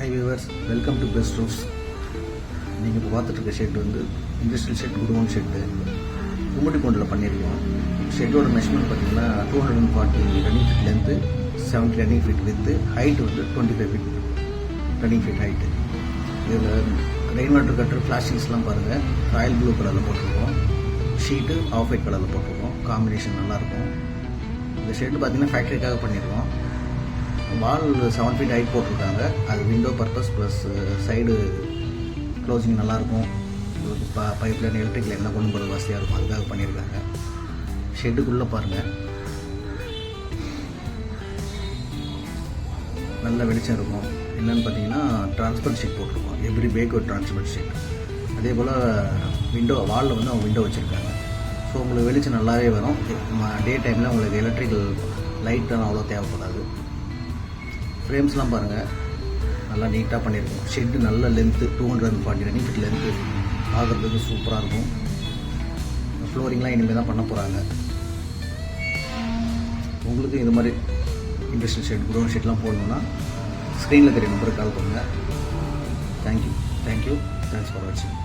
Hi viewers, welcome to best roofs. நீங்கள் இப்போ பார்த்துட்ருக்க ஷெட் வந்து இண்டஸ்ட்ரியல் ஷெட், குடோன் ஷெட்டு கும்மிடிப்பூண்டில் பண்ணியிருக்கோம். ஷெட்டோட மெஷர்மெண்ட் பார்த்தீங்கன்னா 240 running feet length, 70 running feet width, height வந்து 25 ஃபீட் ரன்னிங் ஃபீட் ஹைட்டு. இதில் ரெயின் வாட்டர் கட்டர் ஃப்ளாஷிங்ஸ்லாம் பாருங்கள், ராயல் ப்ளூ கலரில் போட்டிருக்கோம். ஷீட்டு ஆஃப் ஒயிட் கலரில் போட்டிருக்கோம். காம்பினேஷன் நல்லாயிருக்கும். இந்த ஷெட்டு பார்த்தீங்கன்னா ஃபேக்ட்ரிக்காக பண்ணியிருக்கோம். வால் 7 ஃபீட் ஹைட் போட்டிருக்காங்க. அது window purpose plus side closing நல்லாயிருக்கும். பைப் லைன், எலக்ட்ரிக் லைன்லாம் கொண்டு போகிறது வசதியாக இருக்கும். அதுக்காக பண்ணியிருக்காங்க. ஷெட்டுக்குள்ளே பாருங்கள், நல்ல வெளிச்சம் இருக்கும். என்னென்னு பார்த்தீங்கன்னா டிரான்ஸ்பரண்ட் ஷீட் போட்டிருக்கோம். எவ்ரி பேக் ஒரு டிரான்ஸ்பரண்ட் ஷீட். அதே போல் விண்டோ வாலில் வந்து அவங்க விண்டோ வச்சுருக்காங்க. ஸோ உங்களுக்கு வெளிச்சம் நல்லாவே வரும். டே டைமில் உங்களுக்கு எலக்ட்ரிக்கல் லைட்லாம் அவ்வளோ தேவைப்படாது. ஃப்ரேம்ஸ்லாம் பாருங்கள், நல்லா நீட்டாக பண்ணியிருக்கோம். ஷெட்டு நல்ல லென்த்து, 240 ரன்னிங் ஃபீட் லென்த்து, பார்க்குறதுக்கு சூப்பராக இருக்கும். ஃப்ளோரிங்லாம் இனிமேல் தான் பண்ண போகிறாங்க. உங்களுக்கு இது மாதிரி இண்டஸ்ட்ரியல் ஷெட், குடோன் ஷெட்லாம் போடணுன்னா ஸ்க்ரீனில் தெரிய நம்பருக்கு கால் பண்ணுங்கள். தேங்க்யூ. தேங்க்ஸ் ஃபார் வாட்சிங்.